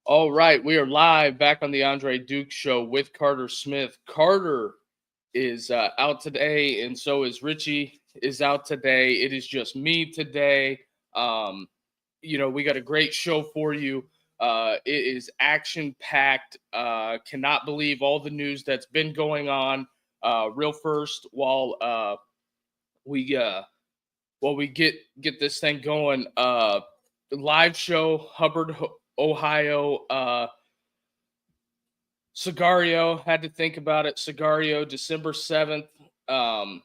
All right, we are live back on the Andre Duke Show with Carter Smith. Carter is out today, and so is Richie is out today. It is just me today. Um, we got a great show for you. It is action packed. Cannot believe all the news that's been going on. Real first, we while we get this thing going, live show, Hubbard, Ohio. Cigario, had to think about it. Cigario, December 7th. Um,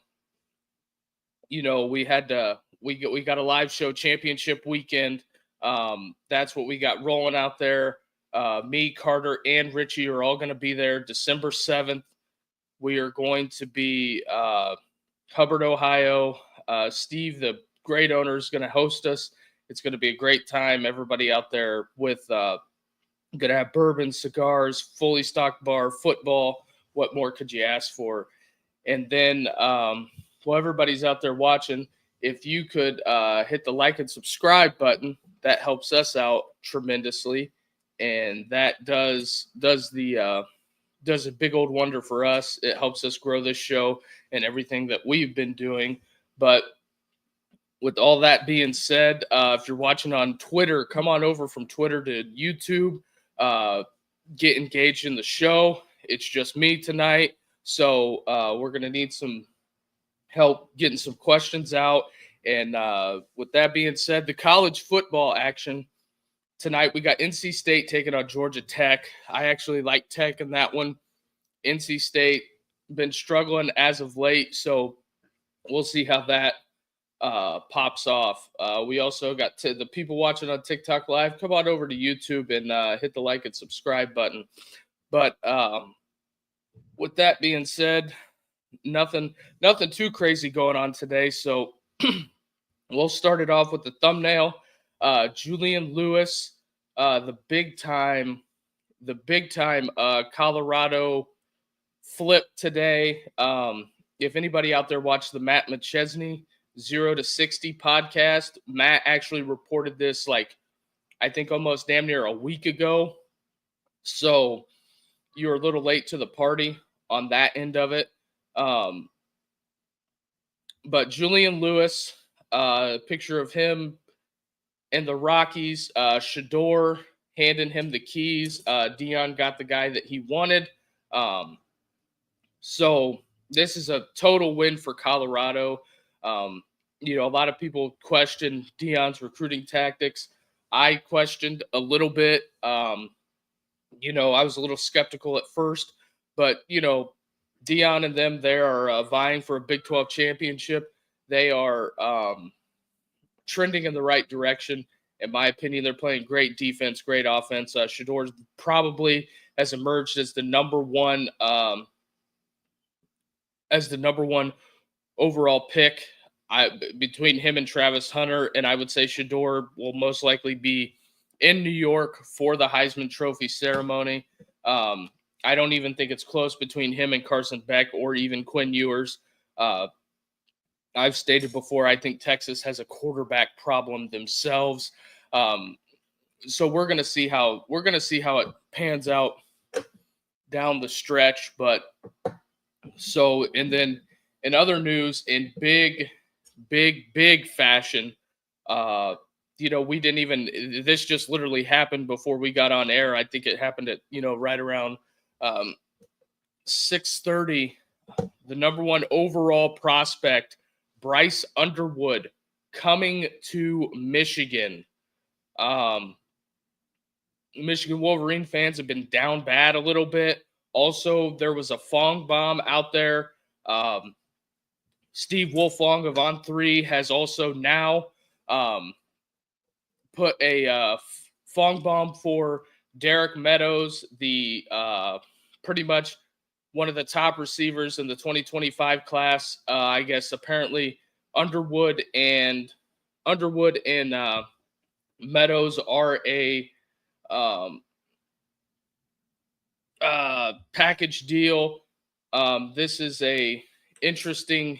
we got a live show championship weekend. That's what we got rolling out there. Me, Carter, and Richie are all going to be there December 7th. We are going to be Hubbard, Ohio. Steve, the great owner, is going to host us. It's going to be a great time. Everybody out there with going to have bourbon, cigars, fully stocked bar, football. What more could you ask for? And then, while everybody's out there watching, if you could hit the like and subscribe button, that helps us out tremendously, and that does a big old wonder for us. It helps us grow this show and everything that we've been doing. But with all that being said, if you're watching on Twitter, come on over from Twitter to YouTube. Get engaged in the show. It's just me tonight, so we're going to need some help getting some questions out. And with that being said, the college football action tonight, we got NC State taking on Georgia Tech. I actually like Tech in that one. NC State been struggling as of late, so we'll see how that pops off. We also got to the people watching on TikTok Live. Come on over to YouTube and hit the like and subscribe button. But with that being said, nothing too crazy going on today. So we'll start it off with the thumbnail. Julian Lewis, the big time Colorado flip today. If anybody out there watched the Matt McChesney 0 to 60 podcast, Matt actually reported this I think almost damn near a week ago. So you're a little late to the party on that end of it. But Julian Lewis, picture of him and the Rockies, Shadeur handing him the keys. Dion got the guy that he wanted. So this is a total win for Colorado. A lot of people question Dion's recruiting tactics. I questioned a little bit. I was a little skeptical at first, but Dion and them, they are vying for a Big 12 championship. They are trending in the right direction. In my opinion, they're playing great defense, great offense. Shadeur probably has emerged as the number one overall pick. Between him and Travis Hunter, and I would say Shadeur will most likely be in New York for the Heisman Trophy ceremony. I don't even think it's close between him and Carson Beck or even Quinn Ewers. I've stated before, I think Texas has a quarterback problem themselves. So we're gonna see how it pans out down the stretch. But so, and then in other news, in big fashion, we didn't even, this just literally happened before we got on air. I think it happened at, right around 6:30. The number one overall prospect, Bryce Underwood, coming to Michigan. Michigan Wolverine fans have been down bad a little bit. Also, there was a Fong bomb out there. Steve Wolfong of On3 has also now put a Fong bomb for Derek Meadows, the pretty much one of the top receivers in the 2025 class. I guess apparently Underwood and Meadows are a package deal. This is a interesting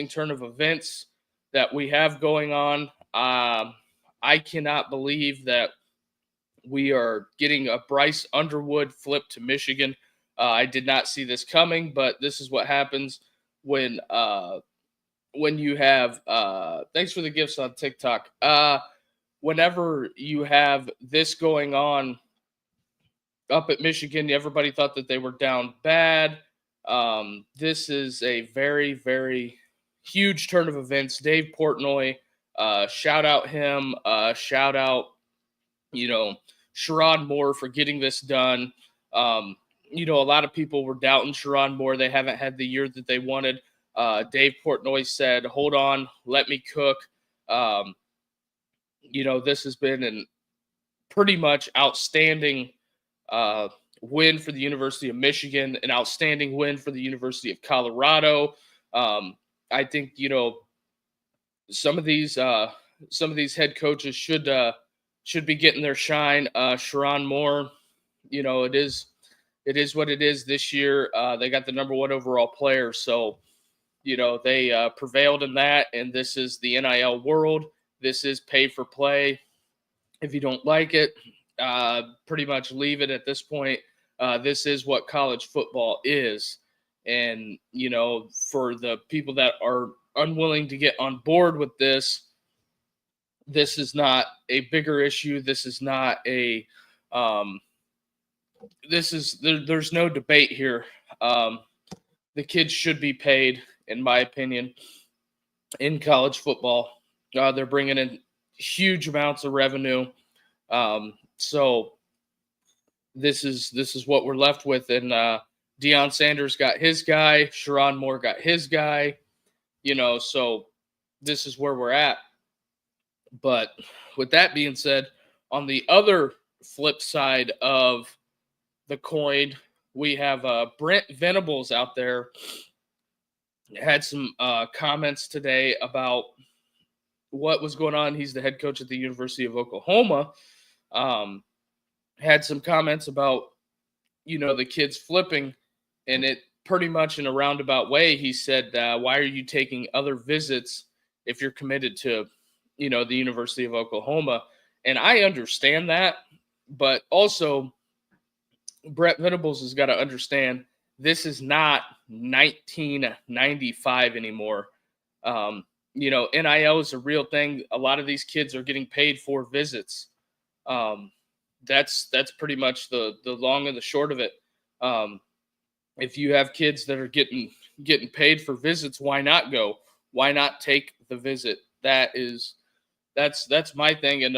turn of events that we have going on. I cannot believe that We are getting a Bryce Underwood flip to Michigan. I did not see this coming, but this is what happens when you have thanks for the gifts on TikTok. Whenever you have this going on up at Michigan, everybody thought that they were down bad. This is a very, very huge turn of events. Dave Portnoy, shout out him. Shout out, Sherrod Moore for getting this done. A lot of people were doubting Sherrod Moore. They haven't had the year that they wanted. Dave Portnoy said, hold on, let me cook. This has been an pretty much outstanding win for the University of Michigan, an outstanding win for the University of Colorado. I think, some of these head coaches should be getting their shine. Sherrod Moore, it is what it is this year. They got the number 1 overall player. So, they prevailed in that, and this is the NIL world. This is pay for play. If you don't like it, pretty much leave it at this point. This is what college football is. And, for the people that are unwilling to get on board with this is not a bigger issue. This is not there's no debate here. The kids should be paid, in my opinion, in college football. They're bringing in huge amounts of revenue. So this is what we're left with. And Deion Sanders got his guy. Sherrod Moore got his guy. So this is where we're at. But with that being said, on the other flip side of the coin, we have Brent Venables out there. Had some comments today about what was going on. He's the head coach at the University of Oklahoma. Had some comments about, the kids flipping, and it pretty much in a roundabout way, he said, why are you taking other visits if you're committed to, the University of Oklahoma? And I understand that, but also Brett Venables has got to understand this is not 1995 anymore. NIL is a real thing. A lot of these kids are getting paid for visits. That's pretty much the long and the short of it. If you have kids that are getting paid for visits, why not go? Why not take the visit? That's my thing. And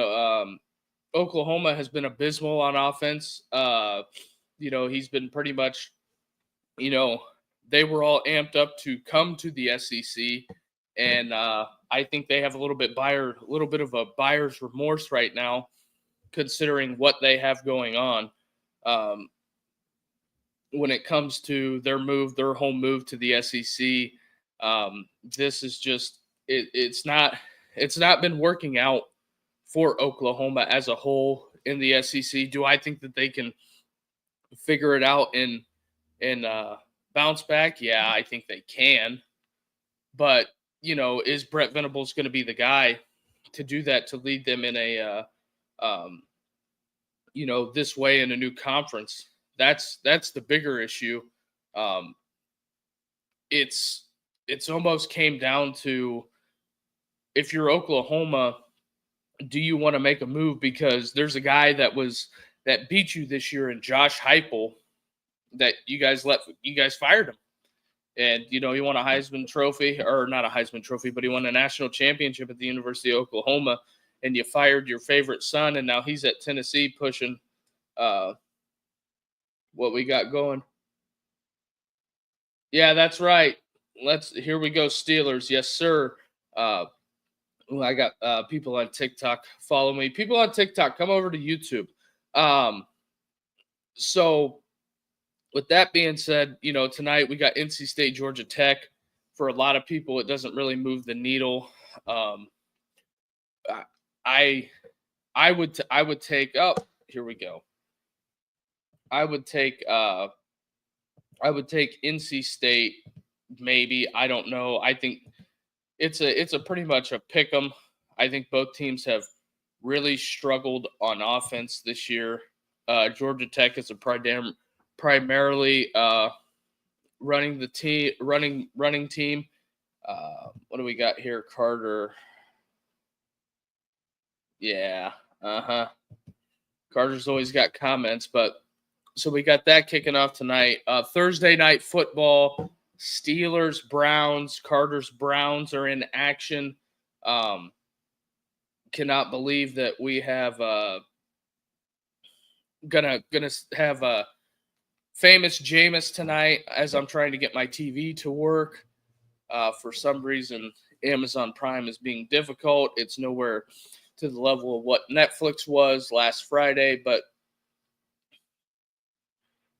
Oklahoma has been abysmal on offense. He's been pretty much, they were all amped up to come to the SEC. And I think they have a little bit of a buyer's remorse right now, considering what they have going on. When it comes to their home move to the SEC, this is just it's not been working out for Oklahoma as a whole in the SEC. Do I think that they can figure it out and bounce back? Yeah, I think they can. But, is Brett Venables going to be the guy to do that, to lead them in a this way in a new conference? That's the bigger issue. It's almost came down to, if you're Oklahoma, do you want to make a move? Because there's a guy that beat you this year in Josh Heupel that you guys fired him. And, he won a Heisman Trophy, or not a Heisman Trophy, but he won a national championship at the University of Oklahoma, and you fired your favorite son, and now he's at Tennessee pushing what we got going. Yeah, that's right. Here we go, Steelers. Yes, sir. I got people on TikTok. Follow me. People on TikTok, come over to YouTube. So with that being said, tonight we got NC State, Georgia Tech. For a lot of people, it doesn't really move the needle. I would take up. Here we go. I would take NC State, maybe. I don't know. I think it's a pretty much a pick 'em. I think both teams have really struggled on offense this year. Georgia Tech is primarily running team. What do we got here, Carter? Yeah, Carter's always got comments, but so we got that kicking off tonight. Thursday night football, Steelers, Browns. Carter's Browns are in action. Cannot believe that we have gonna have famous Jameis tonight as I'm trying to get my TV to work. For some reason, Amazon Prime is being difficult. It's nowhere to the level of what Netflix was last Friday, but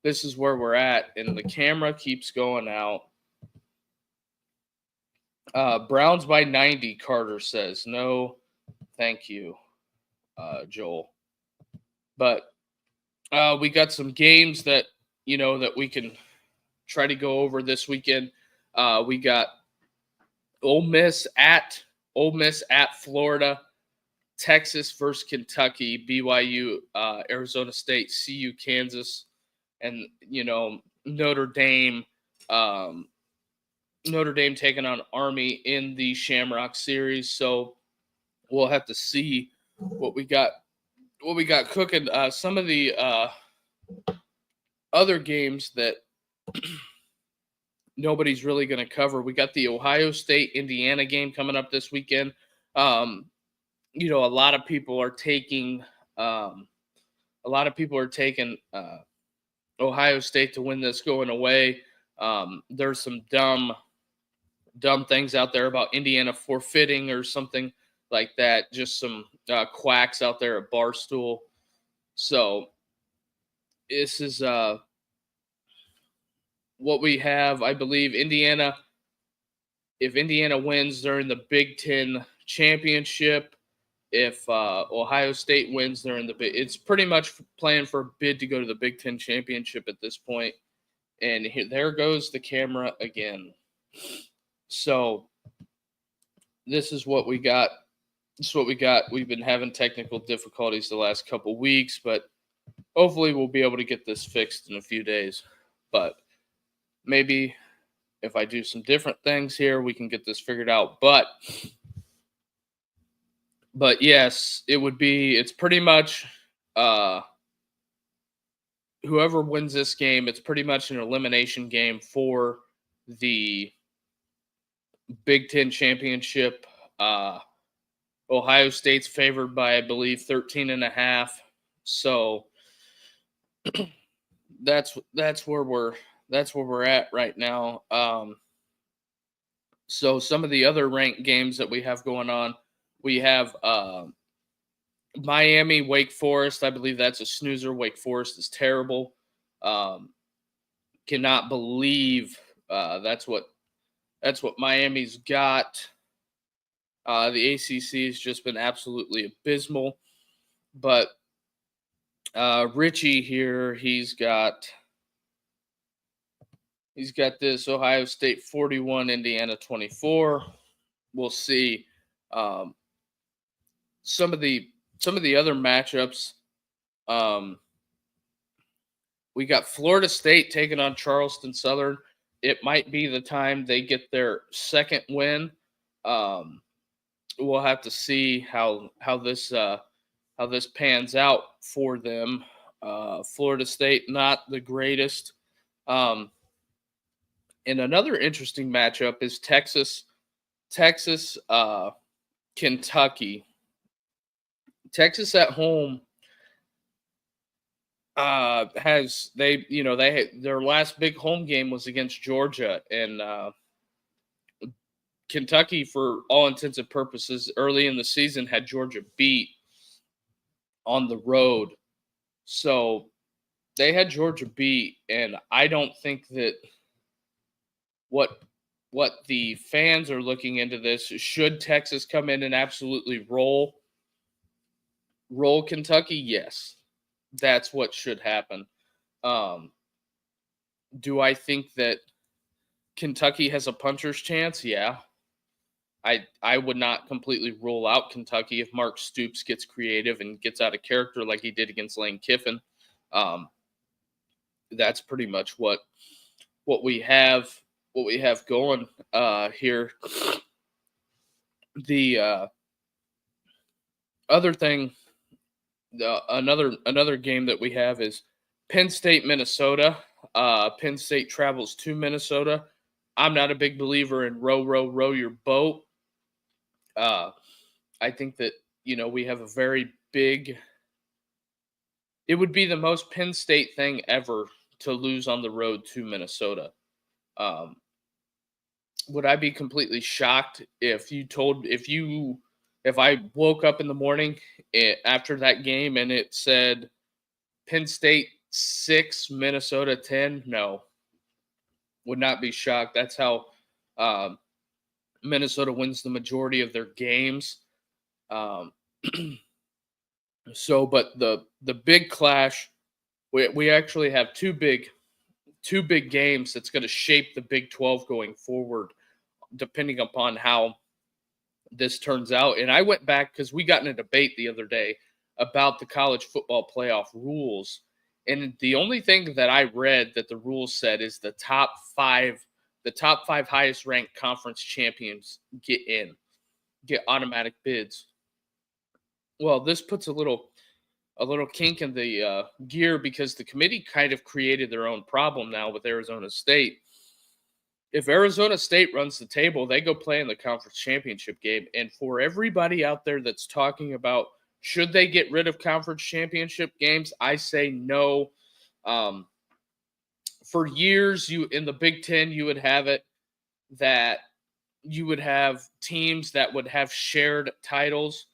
this is where we're at, and the camera keeps going out. Browns by 90, Carter says. No, thank you, Joel. But we got some games that, that we can try to go over this weekend. We got Ole Miss at Florida, Texas versus Kentucky, BYU, Arizona State, CU, Kansas, and Notre Dame taking on Army in the Shamrock Series. So we'll have to see what we got cooking. Some of the other games that nobody's really going to cover. We got the Ohio State Indiana game coming up this weekend. A lot of people are taking Ohio State to win this going away. There's some dumb things out there about Indiana forfeiting or something like that. Just some quacks out there at Barstool. So this is what we have. I believe Indiana, if Indiana wins, they're in the Big Ten championship. If Ohio State wins, they're in the bid. It's pretty much playing for a bid to go to the Big Ten championship at this point. And there goes the camera again. So this is what we got. We've been having technical difficulties the last couple weeks, but hopefully we'll be able to get this fixed in a few days. But maybe if I do some different things here, we can get this figured out. But yes, it's pretty much whoever wins this game, it's pretty much an elimination game for the Big Ten championship. Ohio State's favored by, I believe, 13.5. So that's where we're at right now. So some of the other ranked games that we have going on, we have Miami, Wake Forest. I believe that's a snoozer. Wake Forest is terrible. Cannot believe that's what Miami's got. The ACC has just been absolutely abysmal. But Richie here, he's got this Ohio State 41, Indiana 24. We'll see. Some of the other matchups. We got Florida State taking on Charleston Southern. It might be the time they get their second win. We'll have to see how this pans out for them. Florida State, not the greatest. And another interesting matchup is Texas, Kentucky. Texas at home their last big home game was against Georgia, and Kentucky, for all intents and purposes, early in the season had Georgia beat on the road. So they had Georgia beat, and I don't think that what the fans are looking into this, should Texas come in and absolutely roll Kentucky? Yes, that's what should happen. Do I think that Kentucky has a puncher's chance? Yeah. I would not completely rule out Kentucky if Mark Stoops gets creative and gets out of character like he did against Lane Kiffin. That's pretty much what we have going here. The other thing, another game that we have is Penn State, Minnesota. Penn State travels to Minnesota. I'm not a big believer in row your boat. I think that, we have a very big. It would be the most Penn State thing ever to lose on the road to Minnesota. Would I be completely shocked if I woke up in the morning after that game and it said Penn State 6, Minnesota 10? No, would not be shocked. That's how Minnesota wins the majority of their games. So, but the big clash, we actually have two big games that's going to shape the Big 12 going forward, depending upon how this turns out. And I went back because we got in a debate the other day about the college football playoff rules. And the only thing that I read that the rules said is the top five highest ranked conference champions get automatic bids. Well, this puts a little kink in the gear because the committee kind of created their own problem now with Arizona State. If Arizona State runs the table, they go play in the conference championship game. And for everybody out there that's talking about should they get rid of conference championship games, I say no. For years, in the Big Ten, you would have it that you would have teams that would have shared titles.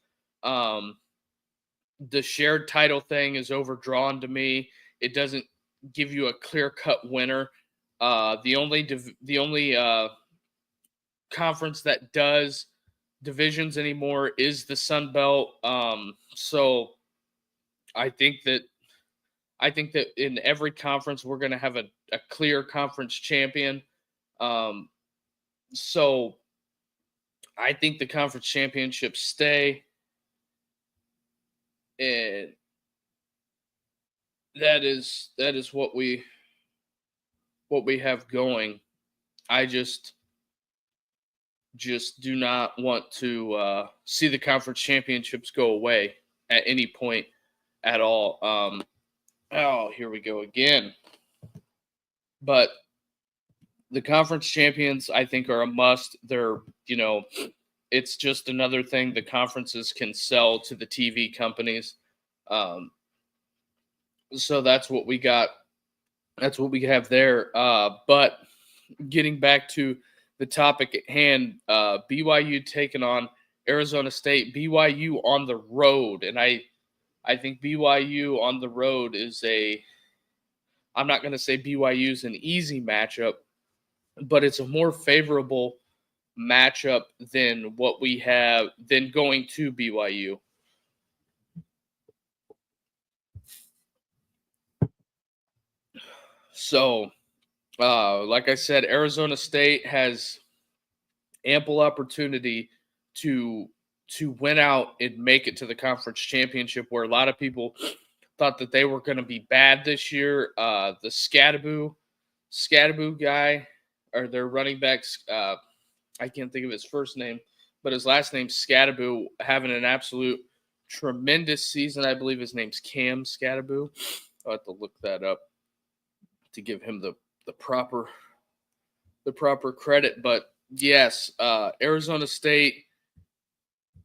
The shared title thing is overdrawn to me. It doesn't give you a clear-cut winner. The only conference that does divisions anymore is the Sun Belt. So I think that in every conference we're going to have a clear conference champion. So I think the conference championships stay. And that is what we have going. I just do not want to see the conference championships go away at any point at all. Here we go again. But the conference champions, I think, are a must. They're, it's just another thing the conferences can sell to the TV companies. So that's what we got. That's what we have there. But getting back to the topic at hand, BYU taking on Arizona State. BYU on the road, and I think BYU on the road is I'm not going to say BYU is an easy matchup, but it's a more favorable matchup than what we have than going to BYU. So, like I said, Arizona State has ample opportunity to win out and make it to the conference championship, where a lot of people thought that they were going to be bad this year. The Scadaboo guy, or their running backs, I can't think of his first name, but his last name's Scadaboo, having an absolute tremendous season. I believe his name's Cam Scadaboo. I'll have to look that up to give him the proper credit. But yes, Arizona State,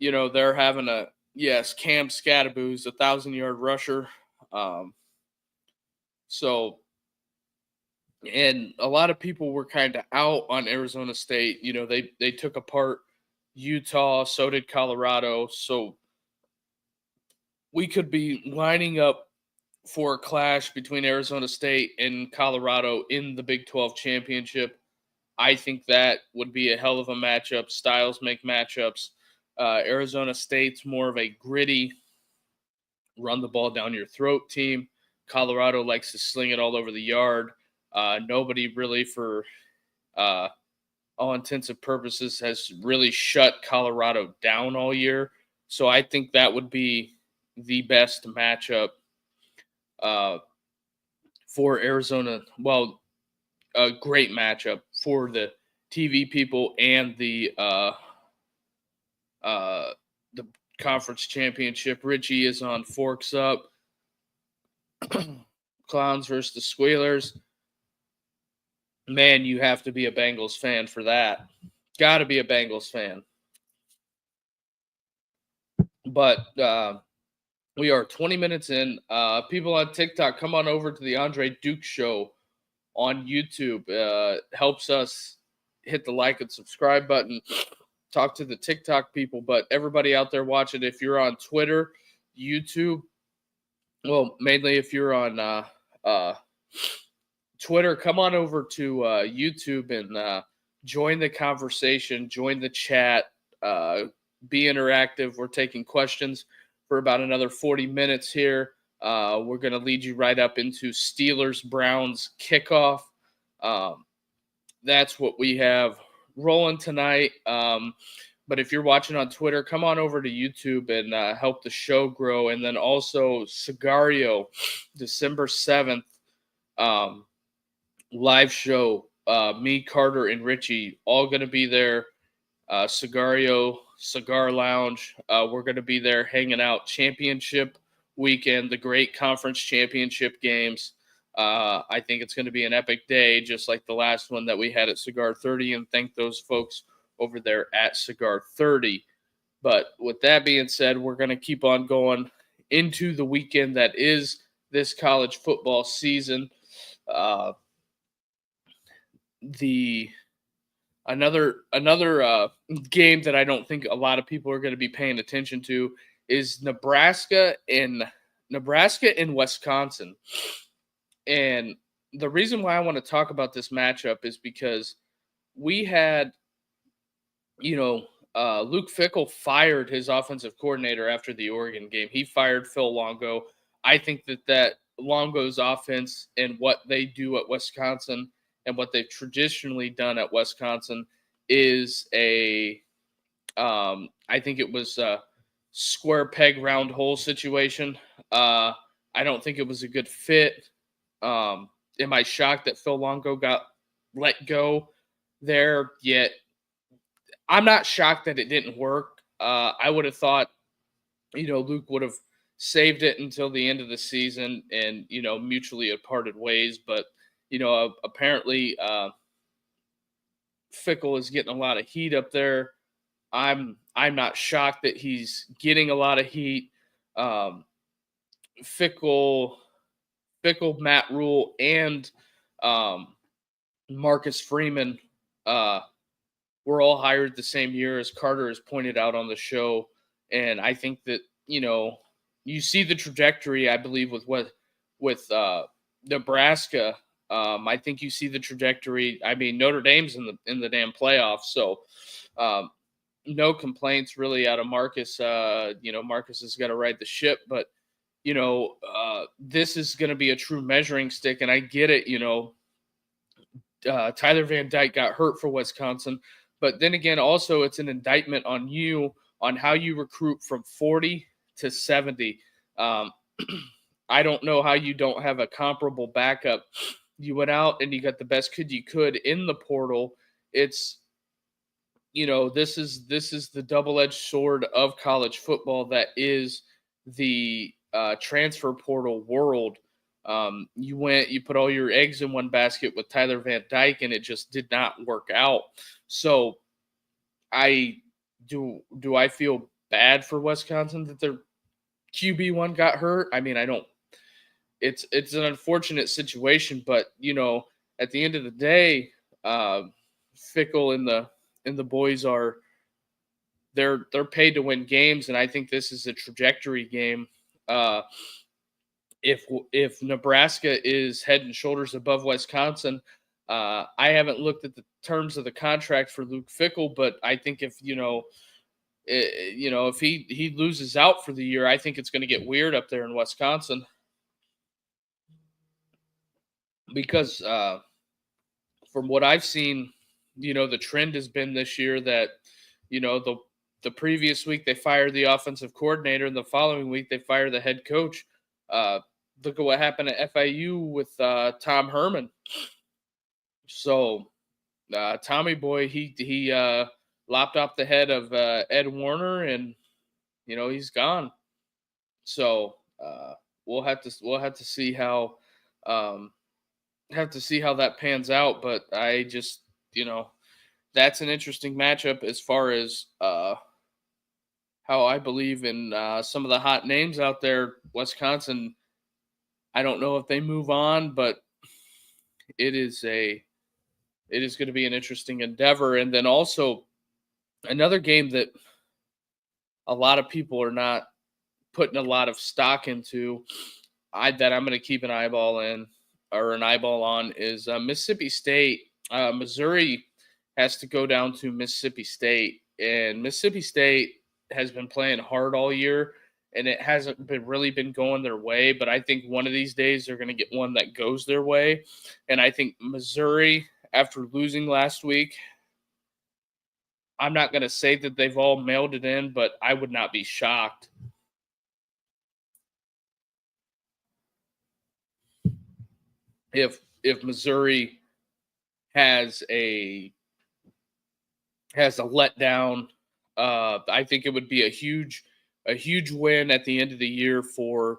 they're having Cam Scadaboo's 1,000-yard rusher. So, and a lot of people were kind of out on Arizona State. They took apart Utah, so did Colorado. So we could be lining up for a clash between Arizona State and Colorado in the Big 12 championship. I think that would be a hell of a matchup. Styles make matchups. Arizona State's more of a gritty, run the ball down your throat team. Colorado likes to sling it all over the yard. Nobody really for a all intents and purposes, has really shut Colorado down all year. So I think that would be the best matchup for Arizona. Well, a great matchup for the TV people and the conference championship. Richie is on Forks Up. Clowns versus the Squealers. Man, you have to be a Bengals fan for that. Got to be a Bengals fan. But we are 20 minutes in. People on TikTok, come on over to the Andre Duke Show on YouTube. Helps us hit the like and subscribe button. Talk to the TikTok people. But everybody out there watching, if you're on Twitter, YouTube, well, mainly if you're on Twitter, come on over to YouTube and join the conversation, join the chat, be interactive. We're taking questions for about another 40 minutes here. We're going to lead you right up into Steelers-Browns kickoff. That's what we have rolling tonight. But if you're watching on Twitter, come on over to YouTube and help the show grow. And then also Cigario, December 7th, live show. Me, Carter, and Richie all going to be there. Cigario, Cigar Lounge. We're going to be there hanging out. Championship weekend, the great conference championship games. I think it's going to be an epic day, just like the last one that we had at Cigar 30. And thank those folks over there at Cigar 30. But with that being said, we're going to keep on going into the weekend that is this college football season. Another game that I don't think a lot of people are going to be paying attention to is Nebraska and Wisconsin. And the reason why I want to talk about this matchup is because we had, Luke Fickell fired his offensive coordinator after the Oregon game. He fired Phil Longo. I think that Longo's offense and what they do at Wisconsin and what they've traditionally done at Wisconsin is I think it was a square peg round hole situation. I don't think it was a good fit. Am I shocked that Phil Longo got let go there? Yet I'm not shocked that it didn't work. I would have thought, Luke would have saved it until the end of the season and, mutually had parted ways. But, apparently Fickell is getting a lot of heat up there. I'm not shocked that he's getting a lot of heat. Fickell, Matt Rule, and Marcus Freeman were all hired the same year, as Carter has pointed out on the show. And I think that, you see the trajectory, I believe, with Nebraska. I think you see the trajectory. I mean, Notre Dame's in the damn playoffs, so no complaints really out of Marcus. Marcus has got to ride the ship, but this is going to be a true measuring stick, and I get it. Tyler Van Dyke got hurt for Wisconsin, but then again, also it's an indictment on you on how you recruit from 40 to 70. I don't know how you don't have a comparable backup. You went out and you got the best kid you could in the portal. It's, this is the double-edged sword of college football that is the transfer portal world. You put all your eggs in one basket with Tyler Van Dyke, and it just did not work out. So I feel bad for Wisconsin that their QB1 got hurt? I mean, I don't. It's an unfortunate situation, but at the end of the day, Fickell and the boys they're paid to win games, and I think this is a trajectory game. If Nebraska is head and shoulders above Wisconsin, I haven't looked at the terms of the contract for Luke Fickell, but I think if if he loses out for the year, I think it's going to get weird up there in Wisconsin, because from what I've seen, the trend has been this year that, the previous week they fired the offensive coordinator, and the following week they fired the head coach. Look at what happened at FIU with Tom Herman. So Tommy Boy, he lopped off the head of Ed Warner, and he's gone. So we'll have to see how that pans out. But I just that's an interesting matchup as far as how I believe in some of the hot names out there. Wisconsin, I don't know if they move on, but it is going to be an interesting endeavor. And then also another game that a lot of people are not putting a lot of stock into, that I'm going to keep an eyeball on is Mississippi State. Missouri has to go down to Mississippi State, and Mississippi State has been playing hard all year, and it hasn't really been going their way. But I think one of these days they're going to get one that goes their way. And I think Missouri, after losing last week, I'm not going to say that they've all mailed it in, but I would not be shocked if Missouri has a letdown. I think it would be a huge win at the end of the year for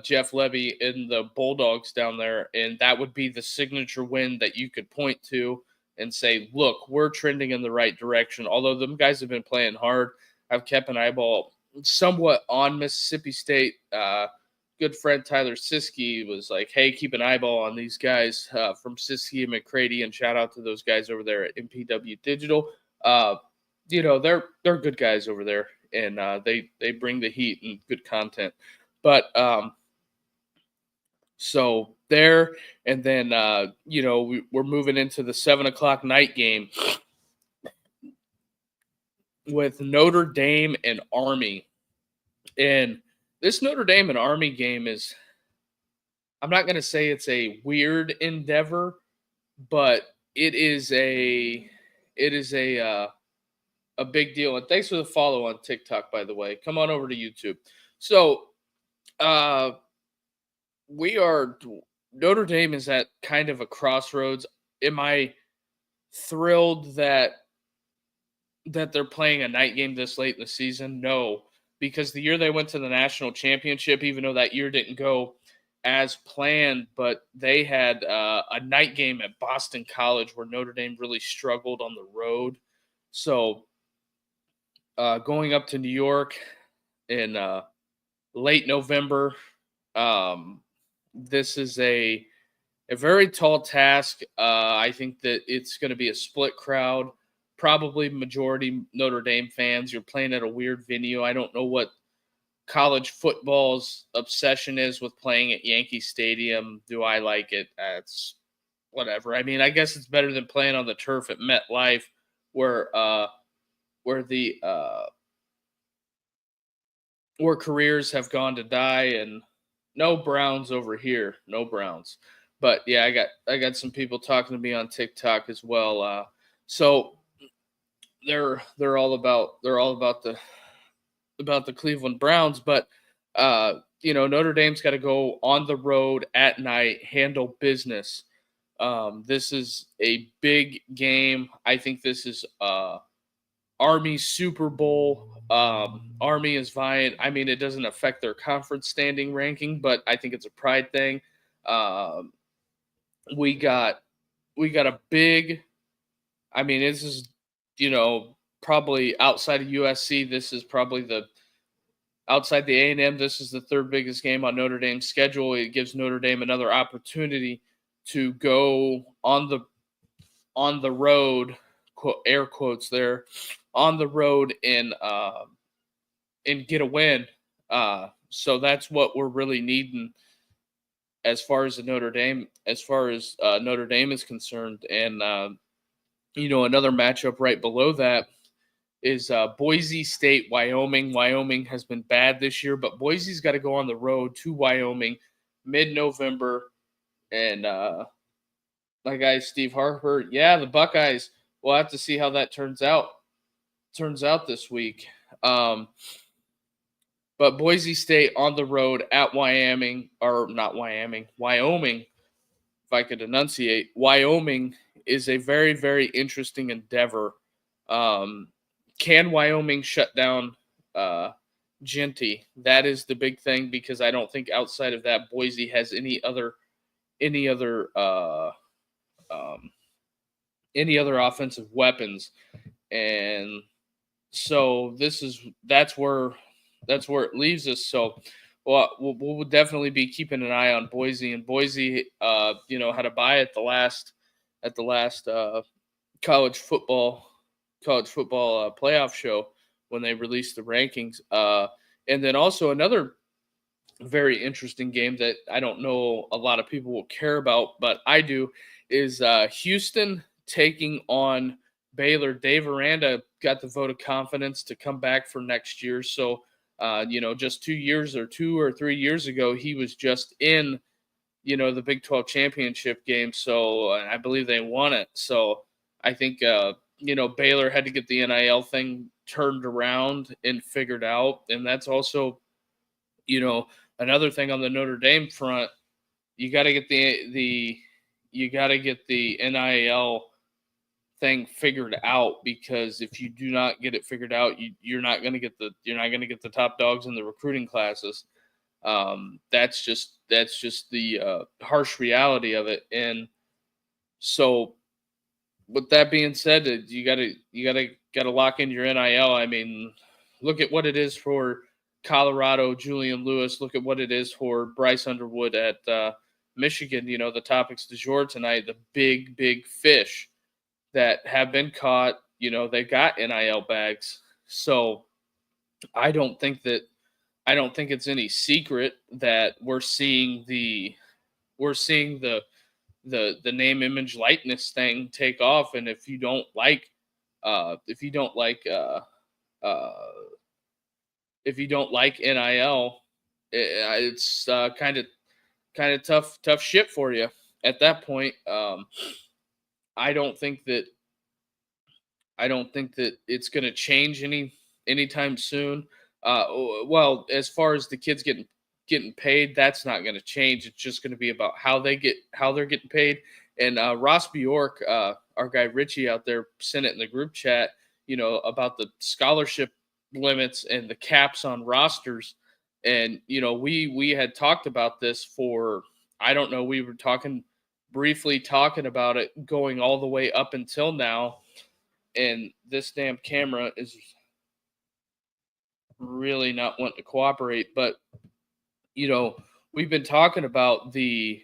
Jeff Levy and the Bulldogs down there, and that would be the signature win that you could point to and say, look, we're trending in the right direction. Although them guys have been playing hard, I've kept an eyeball somewhat on Mississippi State. Good friend Tyler Siskey was like, hey, keep an eyeball on these guys from Siskey and McCready, and shout out to those guys over there at MPW Digital. They're good guys over there, and they bring the heat and good content. But so there, and then we're moving into the 7:00 night game with Notre Dame and Army. And this Notre Dame and Army game is, I'm not going to say it's a weird endeavor, but it is a big deal. And thanks for the follow on TikTok, by the way. Come on over to YouTube. So Notre Dame is at kind of a crossroads. Am I thrilled that they're playing a night game this late in the season? No, because the year they went to the national championship, even though that year didn't go as planned, but they had a night game at Boston College where Notre Dame really struggled on the road. So going up to New York in late November, this is a very tall task. I think that it's going to be a split crowd, probably majority Notre Dame fans. You're playing at a weird venue. I don't know what college football's obsession is with playing at Yankee Stadium. Do I like it? It's whatever. I mean, I guess it's better than playing on the turf at MetLife, where careers have gone to die, and no Browns over here. No Browns. But yeah, I got some people talking to me on TikTok as well. So they're all about the Cleveland Browns, but Notre Dame's got to go on the road at night, handle business. This is a big game. I think this is Army Super Bowl. Army is vying. I mean, it doesn't affect their conference standing ranking, but I think it's a pride thing. We got a big. I mean, this is probably outside of USC. This is probably outside the A&M. This is the third biggest game on Notre Dame's schedule. It gives Notre Dame another opportunity to go on the road, air quotes there, on the road and get a win. So that's what we're really needing as far as Notre Dame is concerned. And another matchup right below that is Boise State, Wyoming. Wyoming has been bad this year, but Boise's got to go on the road to Wyoming mid-November. And my guy Steve Harper, yeah, the Buckeyes we'll have to see how that turns out this week. But Boise State on the road at Wyoming, or not Wyoming, Wyoming, if I could enunciate. Wyoming is a very, very interesting endeavor. Can Wyoming shut down Genty? That is the big thing, because I don't think outside of that Boise has any other offensive weapons, and so that's where it leaves us. So, well, we'll definitely be keeping an eye on Boise. And Boise, had a bye at the last college football playoff show when they released the rankings. And then also another very interesting game that I don't know a lot of people will care about, but I do, is Houston taking on Baylor. Dave Aranda got the vote of confidence to come back for next year. So, just 2 or 3 years ago, he was just in, the Big 12 championship game. So I believe they won it. So I think, Baylor had to get the NIL thing turned around and figured out. And that's also, another thing on the Notre Dame front. You got to get the NIL thing figured out, because if you do not get it figured out, you're not going to get the top dogs in the recruiting classes. That's just the harsh reality of it. And so, with that being said, you gotta lock in your NIL. I mean, look at what it is for Colorado, Julian Lewis. Look at what it is for Bryce Underwood at Michigan. The topics du jour tonight, the big fish that have been caught. They got NIL bags. So I don't think it's any secret that we're seeing the name, image, likeness thing take off. And if you don't like NIL, it's kind of tough shit for you at that point. I don't think that it's going to change anytime soon. Well, as far as the kids getting paid, that's not going to change. It's just going to be about how they're getting paid. And Ross Bjork, our guy Richie out there, sent it in the group chat, about the scholarship limits and the caps on rosters. And we had talked about this for, I don't know, we were briefly talking about it going all the way up until now. And this damn camera is really not wanting to cooperate. But we've been talking about the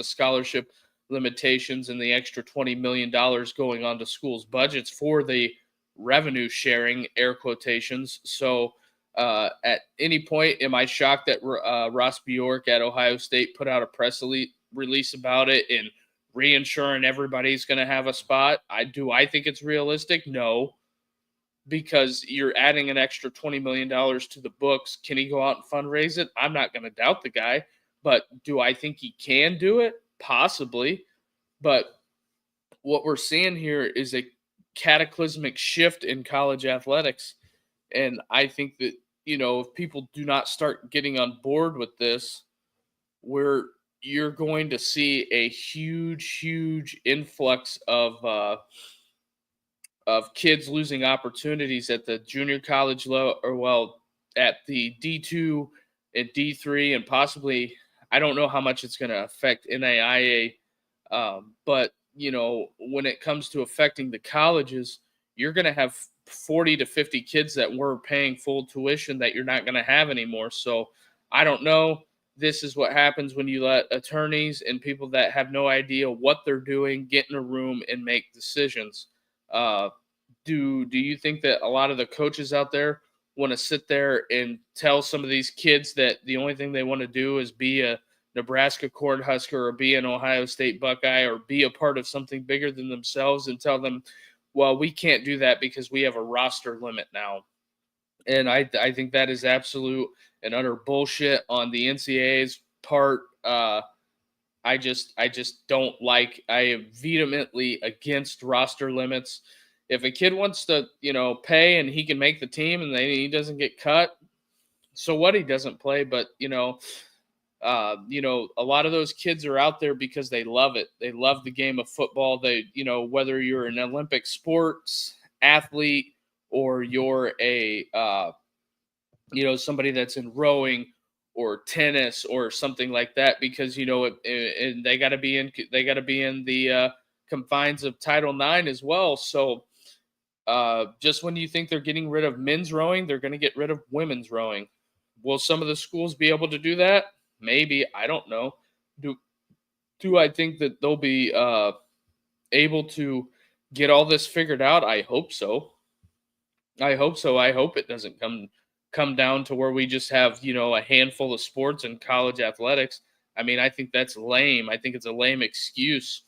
scholarship limitations and the extra $20 million going onto schools' budgets for the revenue sharing, air quotations. So at any point, am I shocked that Ross Bjork at Ohio State put out a press release about it and reinsuring everybody's going to have a spot? I think it's realistic? No. Because you're adding an extra $20 million to the books. Can he go out and fundraise it? I'm not going to doubt the guy. But do I think he can do it? Possibly. But what we're seeing here is a cataclysmic shift in college athletics. And I think that, if people do not start getting on board with this, you're going to see a huge influx of kids losing opportunities at the junior college level, or at the D2 and D3, and possibly, I don't know how much it's going to affect NAIA, but when it comes to affecting the colleges, you're going to have 40 to 50 kids that were paying full tuition that you're not going to have anymore. So I don't know. This is what happens when you let attorneys and people that have no idea what they're doing get in a room and make decisions. Do you think that a lot of the coaches out there want to sit there and tell some of these kids that the only thing they want to do is be a Nebraska Cornhusker or be an Ohio State Buckeye or be a part of something bigger than themselves, and tell them, well, we can't do that because we have a roster limit now? And I think that is absolute and utter bullshit on the NCAA's part. I just don't like. I am vehemently against roster limits. If a kid wants to, pay and he can make the team and he doesn't get cut, so what? He doesn't play. But a lot of those kids are out there because they love it. They love the game of football. They, whether you're an Olympic sports athlete or you're a, somebody that's in rowing or tennis or something like that, because and they got to be in the confines of Title IX as well. So just when you think they're getting rid of men's rowing, they're going to get rid of women's rowing. Will some of the schools be able to do that? Maybe. I don't know. Do I think that they'll be able to get all this figured out? I hope so. I hope so. I hope it doesn't come down to where we just have, a handful of sports in college athletics. I mean, I think that's lame. I think it's a lame excuse.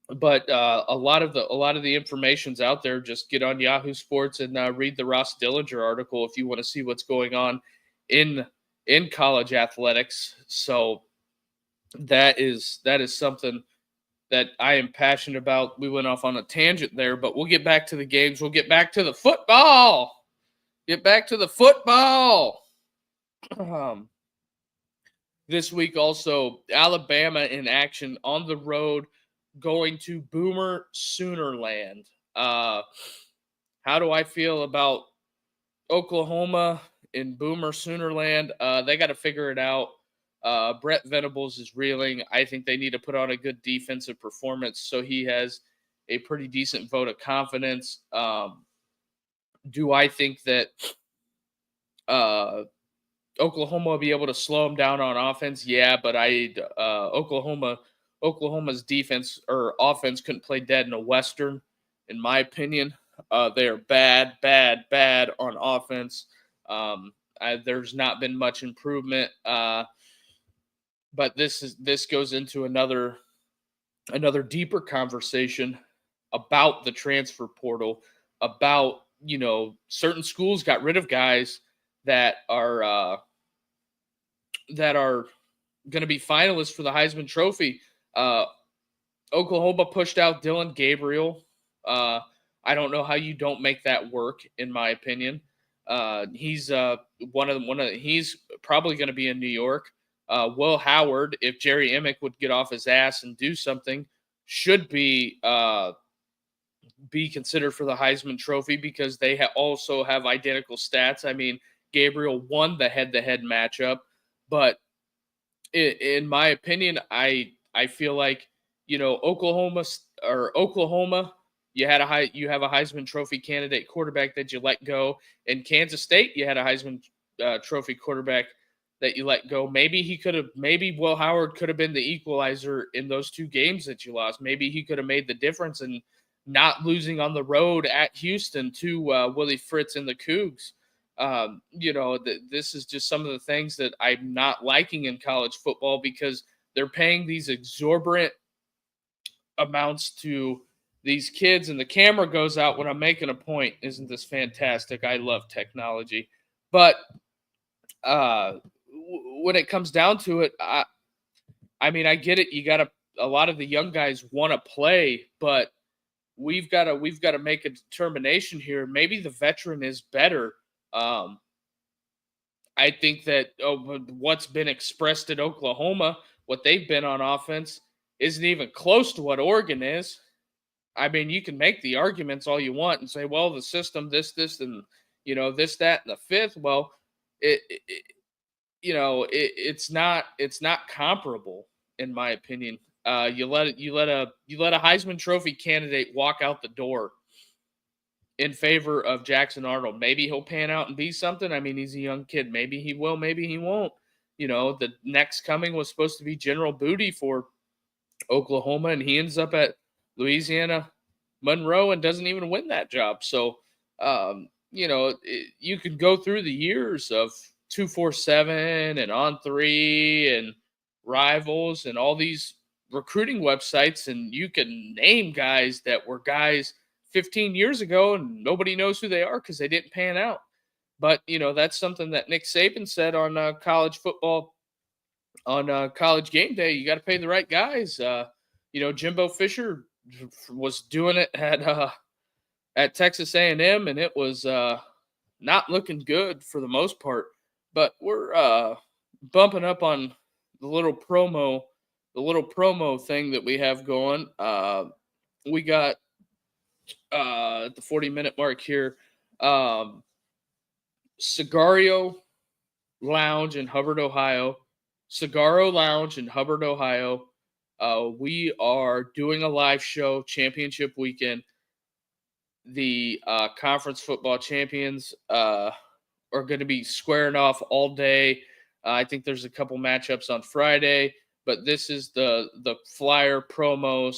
But a lot of the information's out there. Just get on Yahoo Sports and read the Ross Dillinger article if you want to see what's going on in college athletics. So that is something that I am passionate about. We went off on a tangent there, but we'll get back to the games. We'll get back to the football. Get back to the football. This week also, Alabama in action on the road, going to Boomer Soonerland. How do I feel about Oklahoma in Boomer Soonerland? They got to figure it out. Brett Venables is reeling. I think they need to put on a good defensive performance so he has a pretty decent vote of confidence. Do I think that Oklahoma will be able to slow him down on offense? Yeah, but Oklahoma's defense or offense couldn't play dead in a Western, in my opinion. They are bad on offense. There's not been much improvement. But this goes into another deeper conversation about the transfer portal, about, certain schools got rid of guys that are going to be finalists for the Heisman Trophy. Oklahoma pushed out Dylan Gabriel. I don't know how you don't make that work, in my opinion. He's he's probably going to be in New York. Will Howard, if Jerry Emick would get off his ass and do something, should be considered for the Heisman Trophy because they also have identical stats. I mean, Gabriel won the head-to-head matchup, but in my opinion, I feel like, Oklahoma, you have a Heisman Trophy candidate quarterback that you let go. In Kansas State, you had a Heisman Trophy quarterback that you let go. Maybe Will Howard could have been the equalizer in those two games that you lost. Maybe he could have made the difference in not losing on the road at Houston to Willie Fritz and the Cougs. This is just some of the things that I'm not liking in college football because they're paying these exorbitant amounts to these kids and the camera goes out when I'm making a point. Isn't this fantastic? I love technology. But when it comes down to it, I mean, I get it. You got a lot of the young guys want to play, but we've got to make a determination here. Maybe the veteran is better. I think that what's been expressed at Oklahoma, what they've been on offense, isn't even close to what Oregon is. I mean, you can make the arguments all you want and say, well, the system, this, and, this, that, and the fifth. Well, it's not comparable, in my opinion. You let a Heisman Trophy candidate walk out the door in favor of Jackson Arnold. Maybe he'll pan out and be something. I mean, he's a young kid. Maybe he will. Maybe he won't. The next coming was supposed to be General Booty for Oklahoma, and he ends up at Louisiana Monroe and doesn't even win that job. So, you can go through the years of 247 and On3 and Rivals and all these recruiting websites, and you can name guys that were guys 15 years ago and nobody knows who they are because they didn't pan out. But, that's something that Nick Saban said on college football on College Game Day, you got to pay the right guys. Jimbo Fisher was doing it at Texas A&M, and it was not looking good for the most part. But we're bumping up on the little promo thing that we have going. We got at the 40-minute mark here, Cigario Lounge in Hubbard, Ohio. Cigarro Lounge in Hubbard, Ohio. We are doing a live show championship weekend. The conference football champions are going to be squaring off all day. I think there's a couple matchups on Friday, but this is the flyer promo.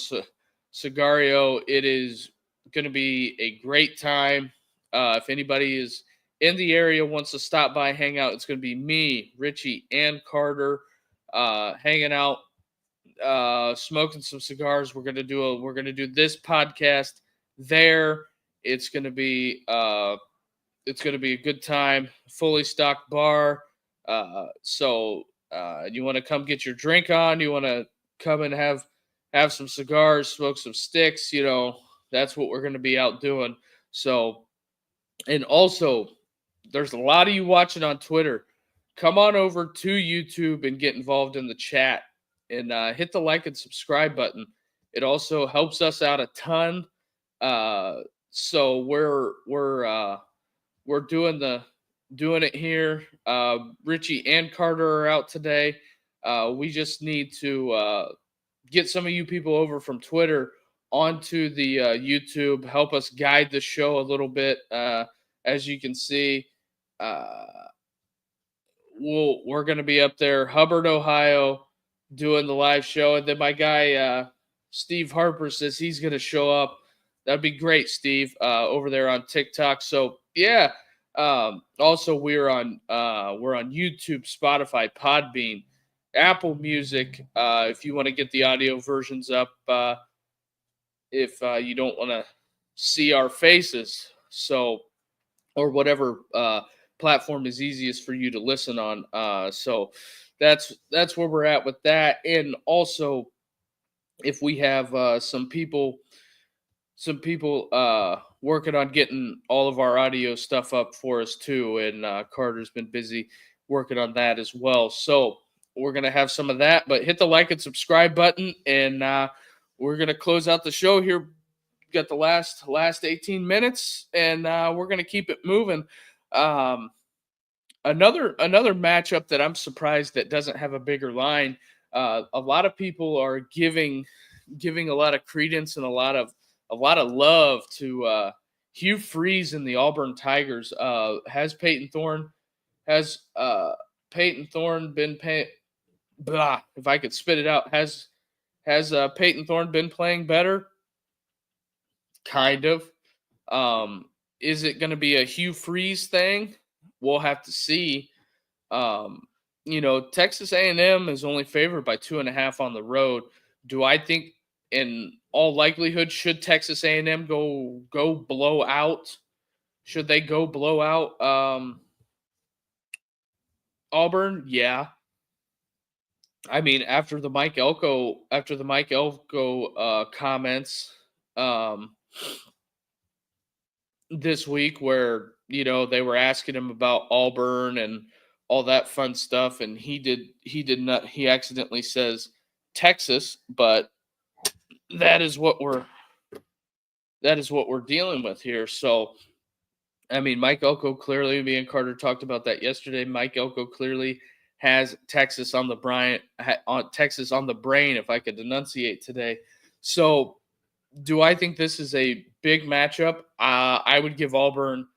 Cigario, it is going to be a great time. If anybody is in the area, wants to stop by, hang out, it's going to be me, Richie, and Carter hanging out, smoking some cigars. We're going to do this podcast there. It's going to be a good time. Fully stocked bar. So you want to come get your drink on? You want to come and have some cigars, smoke some sticks? That's what we're going to be out doing. So, and also, there's a lot of you watching on Twitter. Come on over to YouTube and get involved in the chat and hit the like and subscribe button. It also helps us out a ton. So we're doing it here. Richie and Carter are out today. We just need to get some of you people over from Twitter onto the YouTube. Help us guide the show a little bit. As you can see, we're going to be up there, Hubbard, Ohio, doing the live show. And then my guy Steve Harper says he's going to show up. That'd be great, Steve, over there on TikTok. So yeah. Also, we're on YouTube, Spotify, PodBean, Apple Music. If you want to get the audio versions up, if you don't want to see our faces, or whatever platform is easiest for you to listen on. So that's where we're at with that. And also, if we have some people working on getting all of our audio stuff up for us too, and Carter's been busy working on that as well. So we're gonna have some of that, but hit the like and subscribe button, and we're gonna close out the show here. We've got the last 18 minutes, and we're gonna keep it moving. Another matchup that I'm surprised that doesn't have a bigger line. A lot of people are giving a lot of credence and a lot of love to Hugh Freeze and the Auburn Tigers. Has Peyton Thorne been if I could spit it out, has Peyton Thorne been playing better? Kind of. Is it going to be a Hugh Freeze thing? We'll have to see. Texas A&M is only favored by 2.5 on the road. Do I think, in all likelihood, should Texas A&M go blow out? Should they go blow out Auburn? Yeah. I mean, after the Mike Elko comments this week, where they were asking him about Auburn and all that fun stuff, and he accidentally says Texas, but that is what we're dealing with here. So, I mean, Mike Elko clearly, me and Carter talked about that yesterday. Mike Elko clearly has Texas on the brain, if I could enunciate today. So, do I think this is a big matchup? I would give Auburn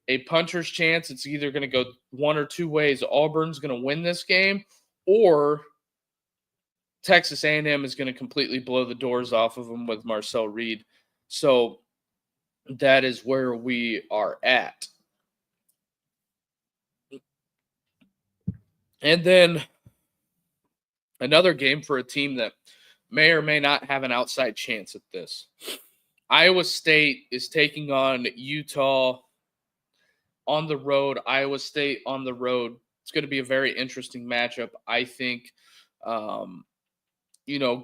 a puncher's chance. It's either going to go one or two ways. Auburn's going to win this game, or Texas A&M is going to completely blow the doors off of them with Marcel Reed. So that is where we are at. And then another game for a team that may or may not have an outside chance at this. Iowa State is taking on Utah on the road. Iowa State on the road. It's going to be a very interesting matchup, I think. Um,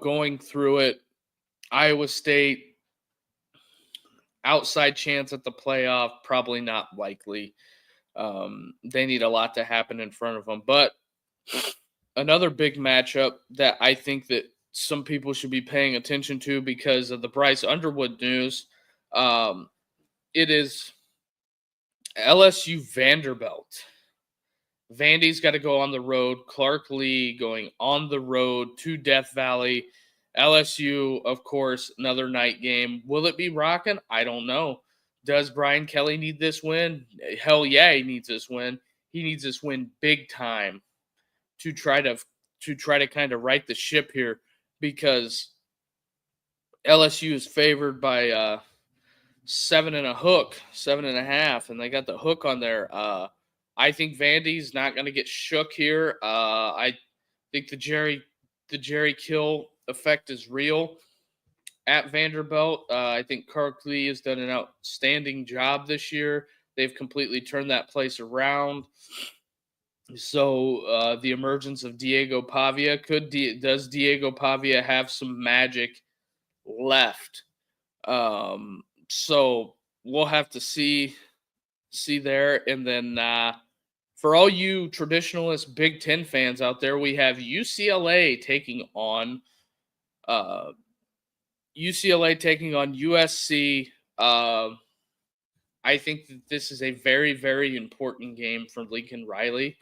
going through it, Iowa State, outside chance at the playoff, probably not likely. They need a lot to happen in front of them. But another big matchup that I think that some people should be paying attention to because of the Bryce Underwood news, it is LSU Vanderbilt. Vandy's got to go on the road. Clark Lee going on the road to Death Valley. LSU, of course, another night game. Will it be rocking? I don't know. Does Brian Kelly need this win? Hell yeah, he needs this win. He needs this win big time to try to kind of right the ship here, because LSU is favored by 7.5, and they got the hook on there. I think Vandy's not going to get shook here. I think the Jerry Kill effect is real at Vanderbilt. I think Clark Lee has done an outstanding job this year. They've completely turned that place around. So the emergence of Diego Pavia, does Diego Pavia have some magic left? So we'll have to see there. And then for all you traditionalist Big Ten fans out there, we have UCLA taking on USC. I think that this is a very, very important game for Lincoln Riley.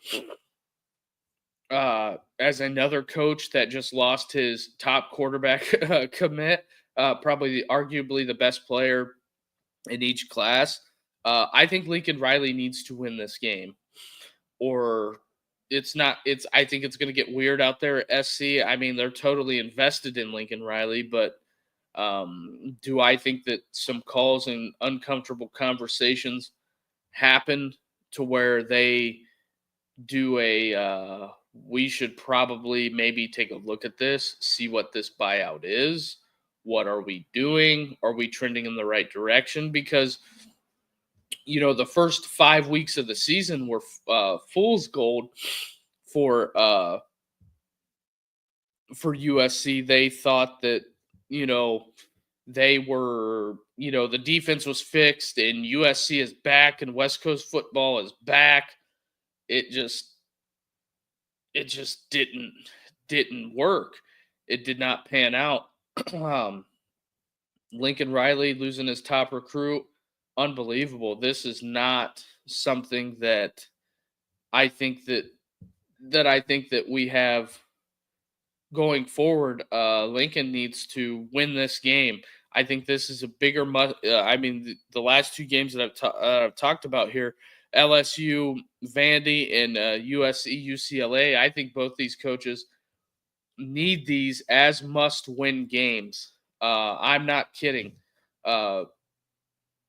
As another coach that just lost his top quarterback commit, arguably the best player in each class. I think Lincoln Riley needs to win this game, or I think it's going to get weird out there at SC. I mean, they're totally invested in Lincoln Riley, but do I think that some calls and uncomfortable conversations happen to where they do we should probably maybe take a look at this, see what this buyout is. What are we doing? Are we trending in the right direction? Because, the first 5 weeks of the season were fool's gold for USC. They thought that, they were, the defense was fixed and USC is back and West Coast football is back. It just didn't work. It did not pan out. Lincoln Riley losing his top recruit, unbelievable. This is not something that I think that we have going forward. Lincoln needs to win this game. I think this is a bigger the last two games that I've talked about here, LSU, Vandy, and USC, UCLA, I think both these coaches need these as must-win games. I'm not kidding.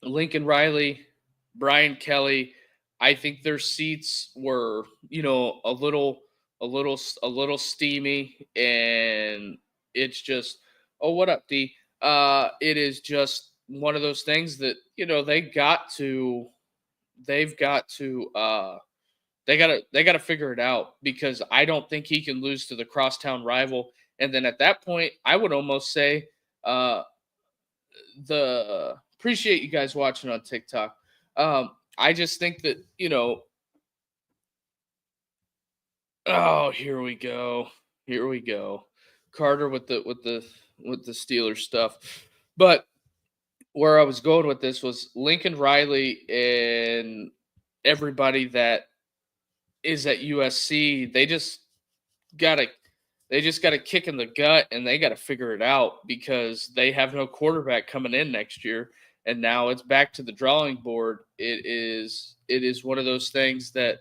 Lincoln Riley, Brian Kelly, I think their seats were, a little steamy, and it's just, oh, what up, D? It is just one of those things that, they've got to figure it out, because I don't think he can lose to the crosstown rival. And then at that point, I would almost say, appreciate you guys watching on TikTok. I just think that, oh, here we go. Carter with the Steelers stuff. But where I was going with this was Lincoln Riley and everybody that is at USC. They just got a kick in the gut, and they got to figure it out, because they have no quarterback coming in next year, and now it's back to the drawing board. It is one of those things that,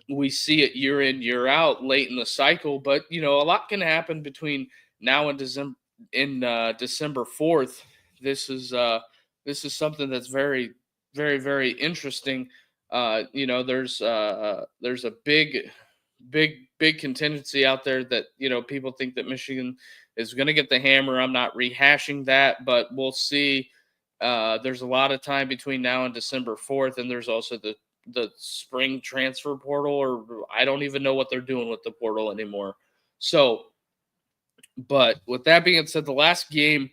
we see it year in, year out, late in the cycle, but a lot can happen between now and December 4th. This is something that's very, very, very interesting. There's a big contingency out there that, people think that Michigan is going to get the hammer. I'm not rehashing that, but we'll see. There's a lot of time between now and December 4th, and there's also the the spring transfer portal, or I don't even know what they're doing with the portal anymore. So, but with that being said, the last game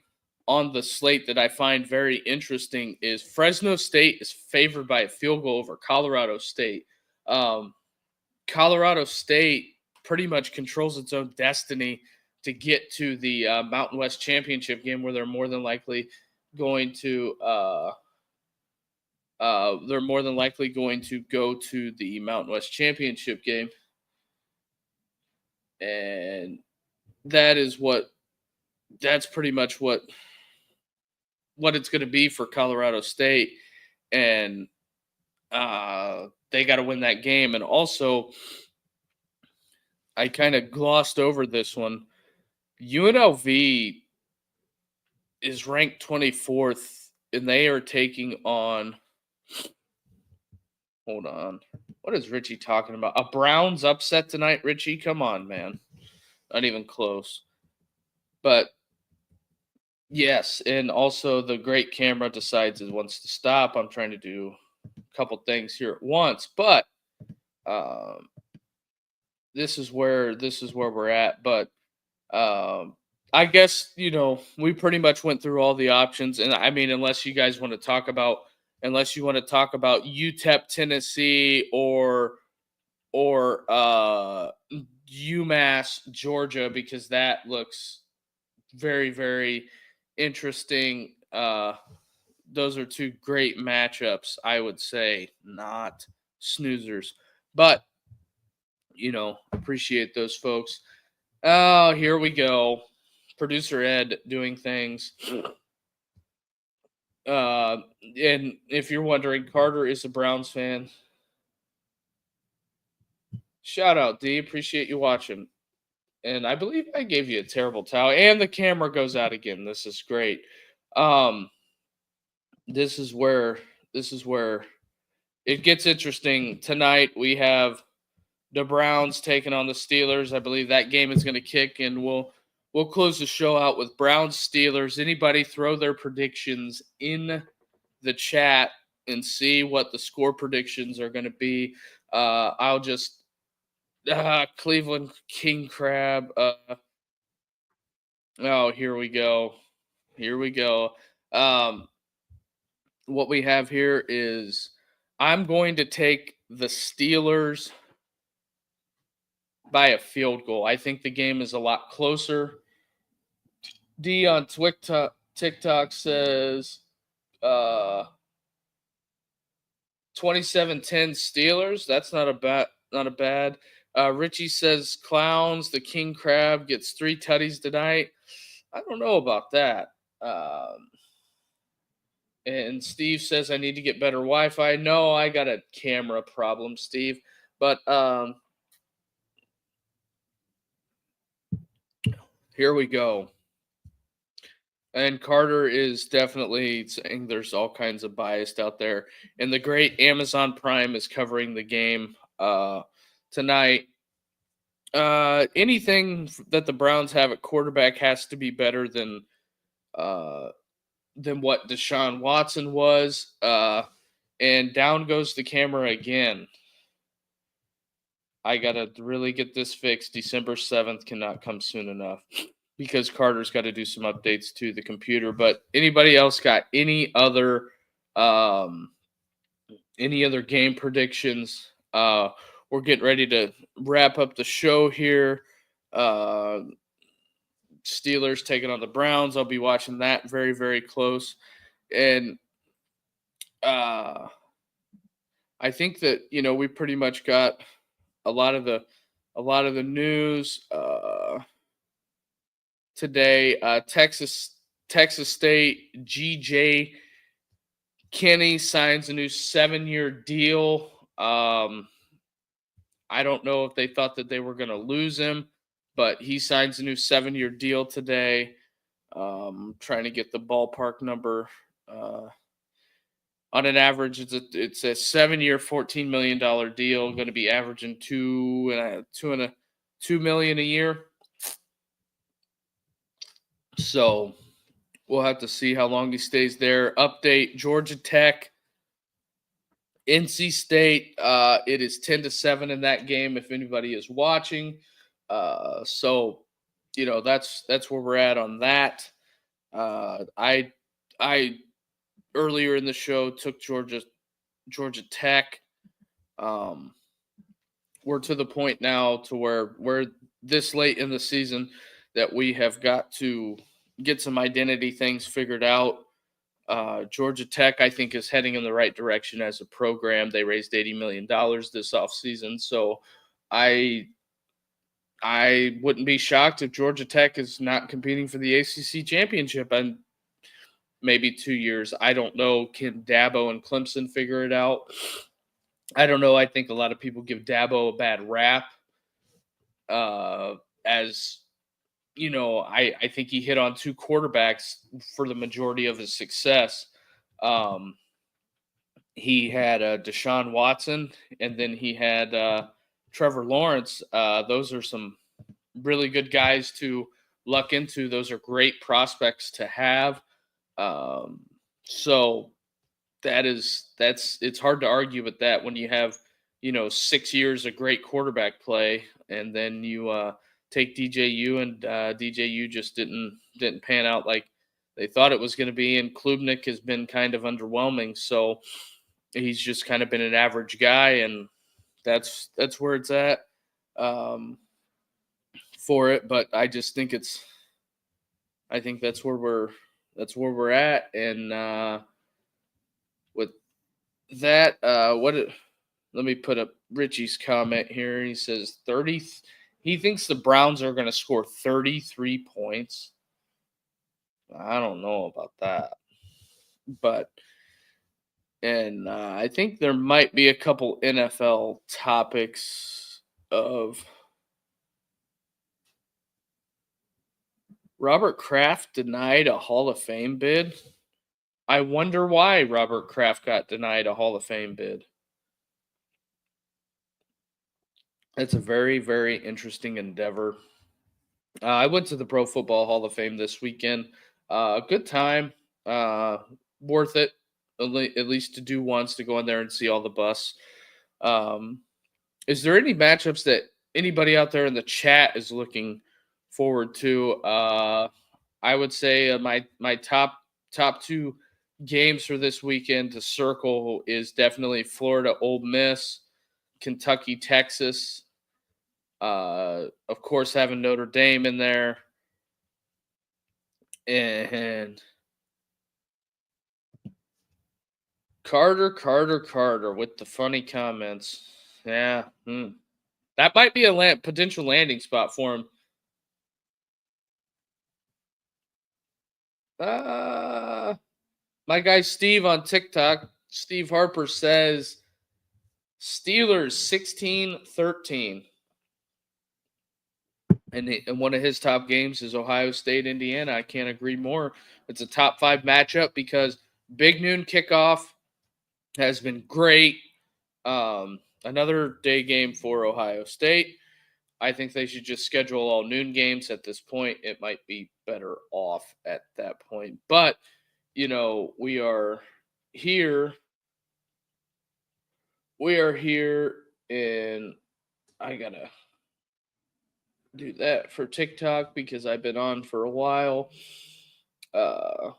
on the slate that I find very interesting is Fresno State is favored by a field goal over Colorado State. Colorado State pretty much controls its own destiny to get to the Mountain West Championship game, where they're more than likely going to go to the Mountain West Championship game, and that's pretty much what it's going to be for Colorado State, and they got to win that game. And also, I kind of glossed over this one. UNLV is ranked 24th, and they are taking on. Hold on. What is Richie talking about? A Browns upset tonight, Richie? Come on, man. Not even close. But yes, and also the great camera decides it wants to stop. I'm trying to do a couple things here at once, but this is where we're at. But I guess, we pretty much went through all the options, and I mean, unless you guys want to talk about UTEP, Tennessee, or UMass, Georgia, because that looks very, very interesting. Those are two great matchups, I would say, not snoozers, but appreciate those folks. Oh, here we go. Producer Ed doing things. And if you're wondering, Carter is a Browns fan. Shout out, D. Appreciate you watching. And I believe I gave you a terrible towel. And the camera goes out again. This is great. This is where it gets interesting. Tonight we have the Browns taking on the Steelers. I believe that game is going to kick, and we'll close the show out with Browns Steelers. Anybody throw their predictions in the chat and see what the score predictions are going to be. I'll just Cleveland King Crab. Oh, here we go. What we have here is I'm going to take the Steelers by a field goal. I think the game is a lot closer. D on TikTok says 27-10 Steelers. That's not a bad. Richie says Clowns. The King Crab gets 3 tutties tonight. I don't know about that. And Steve says I need to get better Wi-Fi. No, I got a camera problem, Steve. But here we go. And Carter is definitely saying there's all kinds of bias out there. And the great Amazon Prime is covering the game tonight. Anything that the Browns have at quarterback has to be better than what Deshaun Watson was. And down goes the camera again. I got to really get this fixed. December 7th cannot come soon enough, because Carter's got to do some updates to the computer. But anybody else got any other game predictions? We're getting ready to wrap up the show here. Steelers taking on the Browns. I'll be watching that very, very close. And I think that, we pretty much got a lot of the news today. Texas State GJ Kenny signs a new 7-year deal. I don't know if they thought that they were going to lose him, but he signs a new 7-year deal today. Trying to get the ballpark number. On an average, it's a 7-year, $14 million deal. Going to be averaging $2 million a year. So we'll have to see how long he stays there. Update: Georgia Tech NC State, it is 10-7 in that game if anybody is watching. So, that's where we're at on that. I earlier in the show took Georgia Tech. We're to the point now to where we're this late in the season that we have got to get some identity things figured out. Georgia Tech, I think, is heading in the right direction as a program. They raised $80 million this offseason. So I wouldn't be shocked if Georgia Tech is not competing for the ACC championship in maybe 2 years. I don't know. Can Dabo and Clemson figure it out? I don't know. I think a lot of people give Dabo a bad rap. As you know, I think he hit on 2 quarterbacks for the majority of his success. He had Deshaun Watson, and then he had Trevor Lawrence. Those are some really good guys to luck into. Those are great prospects to have. So it's hard to argue with that when you have 6 years of great quarterback play, and then you take DJU, and DJU just didn't pan out like they thought it was going to be, and Klubnik has been kind of underwhelming. So he's just kind of been an average guy, and that's where it's at for it. But I just think I think that's where we're at, and with that, let me put up Richie's comment here. He says 30. He thinks the Browns are going to score 33 points. I don't know about that, but I think there might be a couple NFL topics of Robert Kraft denied a Hall of Fame bid. I wonder why Robert Kraft got denied a Hall of Fame bid. It's a very, very interesting endeavor. I went to the Pro Football Hall of Fame this weekend. Good time. Worth it, at least to do once, to go in there and see all the busts. Is there any matchups that anybody out there in the chat is looking forward to? I would say my top 2 games for this weekend to circle is definitely Florida Ole Miss, Kentucky Texas. Of course, having Notre Dame in there, and Carter with the funny comments. Yeah, that might be a potential landing spot for him. My guy Steve on TikTok, Steve Harper, says Steelers 16-13. And one of his top games is Ohio State, Indiana. I can't agree more. It's a top 5 matchup because big noon kickoff has been great. Another day game for Ohio State. I think they should just schedule all noon games at this point. It might be better off at that point. But, we are here. And I got to do that for TikTok because I've been on for a while. But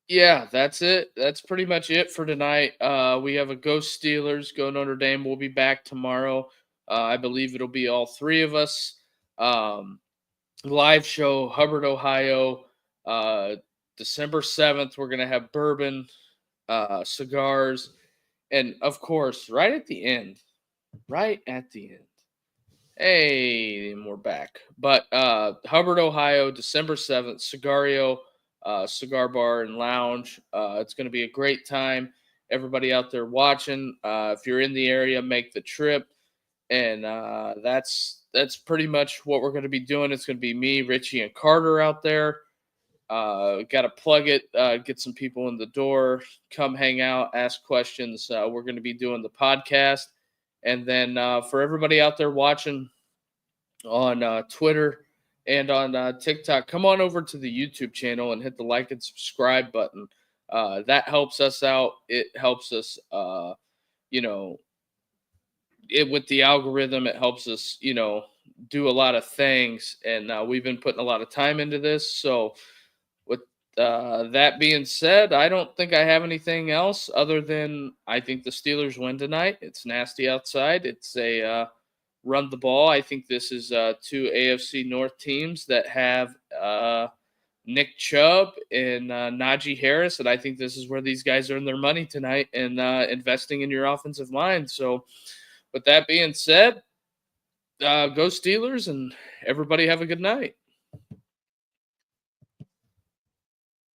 yeah, that's it. That's pretty much it for tonight. We have a Go Steelers, Go Notre Dame. We'll be back tomorrow. I believe it'll be all 3 of us. Live show, Hubbard, Ohio. December 7th, we're going to have bourbon, cigars, and of course, right at the end. Hey, and we're back. But Hubbard, Ohio, December 7th, Cigario, Cigar Bar and Lounge. It's going to be a great time. Everybody out there watching, if you're in the area, make the trip. And that's pretty much what we're going to be doing. It's going to be me, Richie, and Carter out there. Got to plug it, get some people in the door, come hang out, ask questions. We're going to be doing the podcast. And then for everybody out there watching on Twitter and on TikTok, come on over to the YouTube channel and hit the like and subscribe button. That helps us out. It helps us, you know, with the algorithm. It helps us, do a lot of things. And we've been putting a lot of time into this. So, with that being said, I don't think I have anything else other than I think the Steelers win tonight. It's nasty outside. It's a run the ball. I think this is two AFC North teams that have Nick Chubb and Najee Harris, and I think this is where these guys earn their money tonight and investing in your offensive line. So, with that being said, go Steelers, and everybody have a good night.